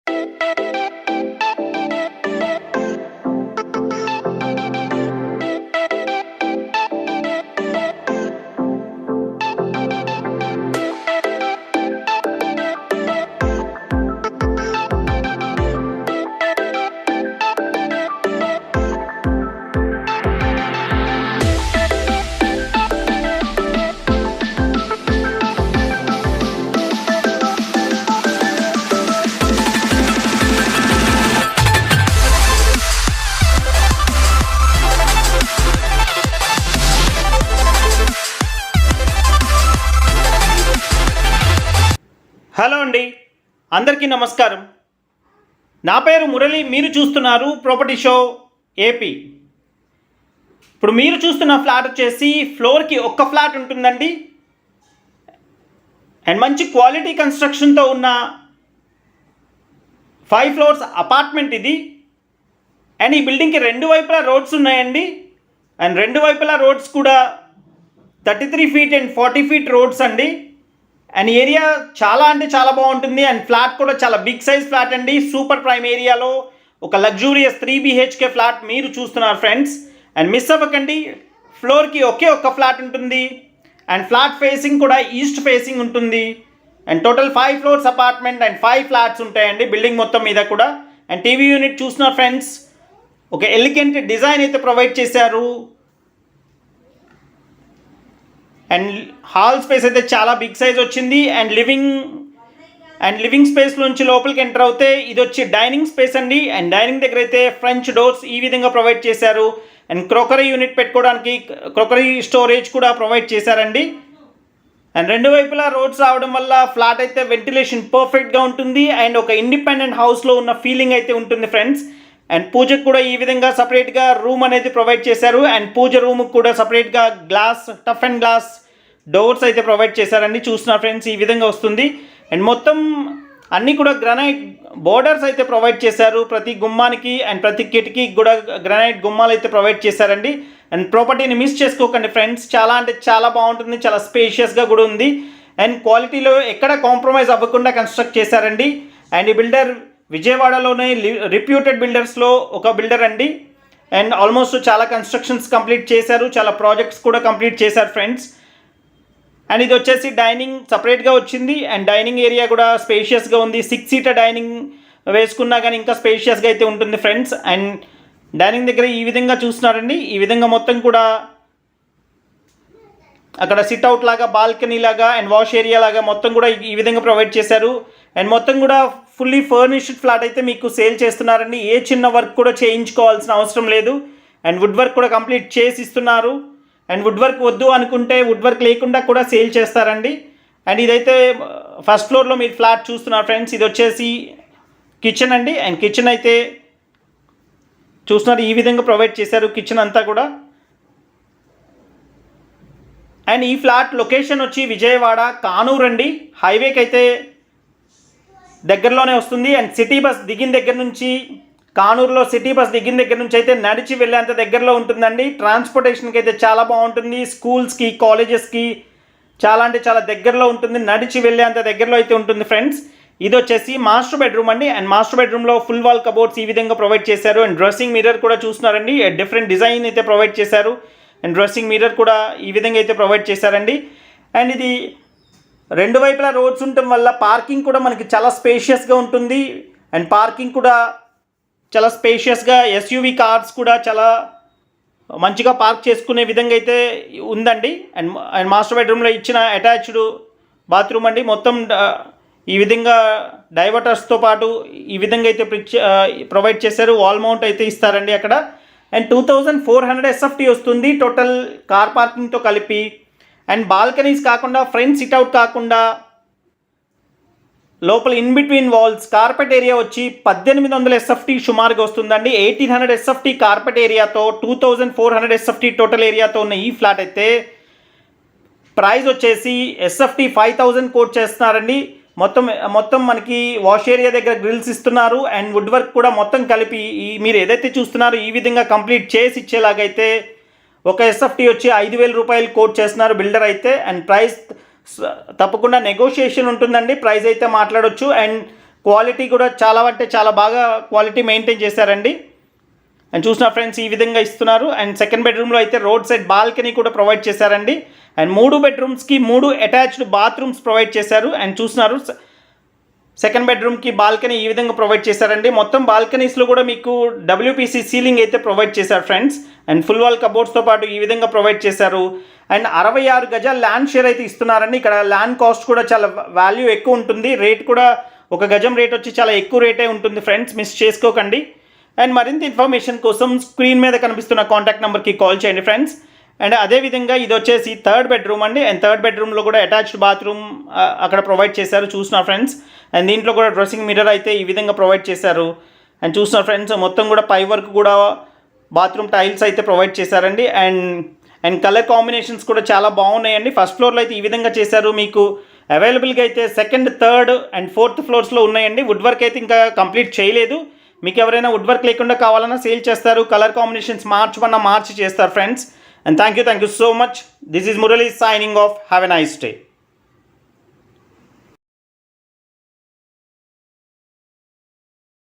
Hello అండి, అందరికీ నమస్కారం. నా పేరు మురళి. మీరు చూస్తున్నారు ప్రాపర్టీ షో ఏపీ. ఇప్పుడు మీరు చూస్తున్న ఫ్లాట్ వచ్చేసి ఫ్లోర్కి ఒక్క ఫ్లాట్ ఉంటుందండి. అండ్ మంచి క్వాలిటీ కన్స్ట్రక్షన్తో ఉన్న 5 ఫ్లోర్స్ అపార్ట్మెంట్ ఇది. అండ్ ఈ బిల్డింగ్కి రెండు వైపులా రోడ్స్ ఉన్నాయండి. అండ్ రెండు వైపులా రోడ్స్ కూడా 33 ఫీట్ అండ్ 40 ఫీట్ రోడ్స్ అండి. అండ్ ఏరియా చాలా అంటే చాలా బాగుంటుంది. అండ్ ఫ్లాట్ కూడా చాలా బిగ్ సైజ్ ఫ్లాట్ అండి. సూపర్ ప్రైమ్ ఏరియాలో ఒక లగ్జూరియస్ 3 BHK ఫ్లాట్ మీరు చూస్తున్నారు ఫ్రెండ్స్. అండ్ మిస్ అవ్వకండి, ఫ్లోర్కి ఒక్క ఫ్లాట్ ఉంటుంది. అండ్ ఫ్లాట్ ఫేసింగ్ కూడా ఈస్ట్ ఫేసింగ్ ఉంటుంది. And total 5 floors apartment and 5 flats ఉంటాయండి బిల్డింగ్ మొత్తం మీద కూడా. అండ్ టీవీ యూనిట్ చూస్తున్నారు ఫ్రెండ్స్. ఒక ఎలిగెంట్ డిజైన్ అయితే ప్రొవైడ్ చేశారు. అండ్ హాల్ స్పేస్ అయితే చాలా బిగ్ సైజ్ వచ్చింది. అండ్ లివింగ్ స్పేస్ నుంచి లోపలికి ఎంటర్ అవుతే ఇది వచ్చి డైనింగ్ స్పేస్ అండి. అండ్ డైనింగ్ దగ్గర అయితే ఫ్రెంచ్ డోర్స్ ఈ విధంగా ప్రొవైడ్ చేశారు. అండ్ క్రోకరీ యూనిట్ పెట్టుకోవడానికి క్రోకరీ స్టోరేజ్ కూడా ప్రొవైడ్ చేశారండి. అండ్ రెండు వైపులా రోడ్స్ రావడం వల్ల ఫ్లాట్ అయితే వెంటిలేషన్ పర్ఫెక్ట్గా ఉంటుంది. అండ్ ఒక ఇండిపెండెంట్ హౌస్లో ఉన్న ఫీలింగ్ అయితే ఉంటుంది ఫ్రెండ్స్. అండ్ పూజకు కూడా ఈ విధంగా సపరేట్గా రూమ్ అనేది ప్రొవైడ్ చేశారు. అండ్ పూజ రూమ్కి కూడా సపరేట్గా టఫ్ అండ్ గ్లాస్ డోర్స్ అయితే ప్రొవైడ్ చేశారండి. చూస్తున్నారు ఫ్రెండ్స్, ఈ విధంగా వస్తుంది. అండ్ మొత్తం అన్నీ కూడా గ్రానైట్ బోర్డర్స్ అయితే ప్రొవైడ్ చేశారు ప్రతి గుమ్మానికి. అండ్ ప్రతి కిటికీకి కూడా గ్రానైట్ గుమ్మాలు అయితే ప్రొవైడ్ చేశారండి. అండ్ ప్రాపర్టీని మిస్ చేసుకోకండి ఫ్రెండ్స్. చాలా అంటే చాలా బాగుంటుంది, చాలా స్పేషియస్గా కూడా ఉంది. అండ్ క్వాలిటీలో ఎక్కడ కాంప్రమైజ్ అవ్వకుండా కన్స్ట్రక్ట్ చేశారండి. అండ్ ఈ బిల్డర్ విజయవాడలోనే రిప్యూటెడ్ బిల్డర్స్లో ఒక బిల్డర్ అండి. అండ్ ఆల్మోస్ట్ చాలా కన్స్ట్రక్షన్స్ కంప్లీట్ చేశారు, చాలా ప్రాజెక్ట్స్ కూడా కంప్లీట్ చేశారు ఫ్రెండ్స్. అండ్ ఇది వచ్చేసి డైనింగ్ సపరేట్గా వచ్చింది. అండ్ డైనింగ్ ఏరియా కూడా స్పేషియస్గా ఉంది. 6 సీటర్ డైనింగ్ వేసుకున్నా కానీ ఇంకా స్పేషియస్గా అయితే ఉంటుంది ఫ్రెండ్స్. అండ్ డైనింగ్ దగ్గర ఈ విధంగా చూస్తున్నారండి. ఈ విధంగా మొత్తం కూడా అక్కడ సిట్అవుట్ లాగా, బాల్కనీ లాగా అండ్ వాష్ ఏరియా లాగా మొత్తం కూడా ఈ విధంగా ప్రొవైడ్ చేశారు. అండ్ మొత్తం కూడా ఫుల్లీ ఫర్నిష్డ్ ఫ్లాట్ అయితే మీకు సేల్ చేస్తున్నారండి. ఏ చిన్న వర్క్ కూడా చేయించుకోవాల్సిన అవసరం లేదు. అండ్ వుడ్ వర్క్ కూడా కంప్లీట్ చేసి ఇస్తున్నారు. అండ్ వుడ్ వర్క్ వద్దు అనుకుంటే వుడ్ వర్క్ లేకుండా కూడా సేల్ చేస్తారండి. అండ్ ఇదైతే ఫస్ట్ ఫ్లోర్లో మీరు ఫ్లాట్ చూస్తున్నారు ఫ్రెండ్స్. ఇది వచ్చేసి కిచెన్ అండి. అండ్ కిచెన్ అయితే చూస్తున్నారు, ఈ విధంగా ప్రొవైడ్ చేశారు కిచెన్ అంతా కూడా. అండ్ ఈ ఫ్లాట్ లొకేషన్ వచ్చి విజయవాడ కానూరు అండి. హైవేకి అయితే దగ్గరలోనే వస్తుంది. అండ్ సిటీ బస్ దిగిన దగ్గర నుంచి, కానూరులో సిటీ బస్ దిగిన దగ్గర నుంచి అయితే నడిచి వెళ్ళేంత దగ్గరలో ఉంటుందండి. ట్రాన్స్పోర్టేషన్కి అయితే చాలా బాగుంటుంది. స్కూల్స్కి, కాలేజెస్కి చాలా అంటే చాలా దగ్గరలో ఉంటుంది. నడిచి వెళ్ళేంత దగ్గరలో అయితే ఉంటుంది ఫ్రెండ్స్. ఇది వచ్చేసి మాస్టర్ బెడ్రూమ్ అండి. అండ్ మాస్టర్ బెడ్రూమ్లో ఫుల్ వాల్ కబోర్డ్స్ ఈ విధంగా ప్రొవైడ్ చేశారు. అండ్ డ్రెస్సింగ్ మిర్రర్ కూడా చూస్తున్నారండి. డిఫరెంట్ డిజైన్ అయితే ప్రొవైడ్ చేశారు. అండ్ డ్రెస్సింగ్ మిర్రర్ కూడా ఈ విధంగా అయితే ప్రొవైడ్ చేశారండి. అండ్ ఇది రెండు వైపులా రోడ్స్ ఉండటం వల్ల పార్కింగ్ కూడా మనకి చాలా స్పేషియస్గా ఉంటుంది. అండ్ పార్కింగ్ కూడా చాలా స్పేషియస్గా ఎస్యూవీ కార్స్ కూడా చాలా మంచిగా పార్క్ చేసుకునే విధంగా అయితే ఉందండి. అండ్ మాస్టర్ బెడ్రూమ్లో ఇచ్చిన అటాచ్డ్ బాత్రూమ్ అండి. మొత్తం ఈ విధంగా డైవర్టర్స్తో పాటు ఈ విధంగా అయితే ప్రొవైడ్ చేశారు. వాల్ మౌంట్ అయితే ఇస్తారండి అక్కడ. అండ్ 2400 SFT వస్తుంది టోటల్ కార్ పార్కింగ్తో కలిపి. అండ్ బాల్కనీస్ కాకుండా, ఫ్రంట్ సిట్అవుట్ కాకుండా, లోపల in between walls carpet area వచ్చి 1800 SFT సుమారుగా వస్తుందండి. 1800 SFT కార్పెట్ ఏరియాతో 2400 SFT టోటల్ ఏరియాతో ఉన్న ఈ ఫ్లాట్ అయితే ప్రైస్ వచ్చేసి SFT 5000 కోట్ చేస్తున్నారండి. మొత్తం మనకి వాష్ ఏరియా దగ్గర గ్రిల్స్ ఇస్తున్నారు. అండ్ వుడ్ వర్క్ కూడా మొత్తం కలిపి మీరు ఏదైతే చూస్తున్నారో ఈ విధంగా కంప్లీట్ చేసి ఇచ్చేలాగైతే ఒక SFT వచ్చి 5000 రూపాయలు కోట్ చేస్తున్నారు బిల్డర్ అయితే. అండ్ ప్రైస్ తప్పకుండా నెగోషియేషన్ ఉంటుందండి, ప్రైస్ అయితే మాట్లాడొచ్చు. అండ్ క్వాలిటీ కూడా చాలా అంటే చాలా బాగా క్వాలిటీ మెయింటైన్ చేశారండి. అండ్ చూసిన ఫ్రెండ్స్ ఈ విధంగా ఇస్తున్నారు. అండ్ సెకండ్ బెడ్రూమ్లో అయితే రోడ్ సైడ్ బాల్కనీ కూడా ప్రొవైడ్ చేశారండి. అండ్ 3 బెడ్రూమ్స్కి 3 అటాచ్డ్ బాత్రూమ్స్ ప్రొవైడ్ చేశారు. అండ్ చూస్తున్నారు సెకండ్ బెడ్రూమ్కి బాల్కనీ ఈ విధంగా ప్రొవైడ్ చేశారండి. మొత్తం బాల్కనీస్లో కూడా మీకు WPC సీలింగ్ అయితే ప్రొవైడ్ చేశారు ఫ్రెండ్స్. అండ్ ఫుల్ వాల్ కబోర్డ్స్తో పాటు ఈ విధంగా ప్రొవైడ్ చేశారు. అండ్ 66 గజాల ల్యాండ్ షేర్ అయితే ఇస్తున్నారండి. ఇక్కడ ల్యాండ్ కాస్ట్ కూడా చాలా వాల్యూ ఎక్కువ ఉంటుంది. రేట్ కూడా ఒక గజం రేట్ వచ్చి చాలా ఎక్కువ రేటే ఉంటుంది ఫ్రెండ్స్, మిస్ చేసుకోకండి. అండ్ మరింత ఇన్ఫర్మేషన్ కోసం స్క్రీన్ మీద కనిపిస్తున్న కాంటాక్ట్ నెంబర్కి కాల్ చేయండి ఫ్రెండ్స్. అండ్ అదేవిధంగా ఇది వచ్చేసి థర్డ్ బెడ్రూమ్ అండి. అండ్ థర్డ్ బెడ్రూమ్లో కూడా అటాచ్డ్ బాత్రూమ్ అక్కడ ప్రొవైడ్ చేశారు చూస్తున్నారు ఫ్రెండ్స్. అండ్ దీంట్లో కూడా డ్రెస్సింగ్ మిర్రర్ అయితే ఈ విధంగా ప్రొవైడ్ చేశారు. అండ్ చూస్తున్నారు ఫ్రెండ్స్ మొత్తం కూడా పై వరకు కూడా బాత్రూమ్ టైల్స్ అయితే ప్రొవైడ్ చేశారండి. అండ్ కలర్ కాంబినేషన్స్ కూడా చాలా బాగున్నాయండి. ఫస్ట్ ఫ్లోర్లో అయితే ఈ విధంగా చేశారు. మీకు అవైలబుల్గా అయితే సెకండ్, థర్డ్ అండ్ ఫోర్త్ ఫ్లోర్స్లో ఉన్నాయండి. వుడ్ వర్క్ అయితే ఇంకా కంప్లీట్ చేయలేదు. మీకు ఎవరైనా వుడ్ వర్క్ లేకుండా కావాలన్నా సేల్ చేస్తారు. కలర్ కాంబినేషన్స్ మార్చి చేస్తారు friends. And thank you so much. This is Murali signing off. Have a nice day.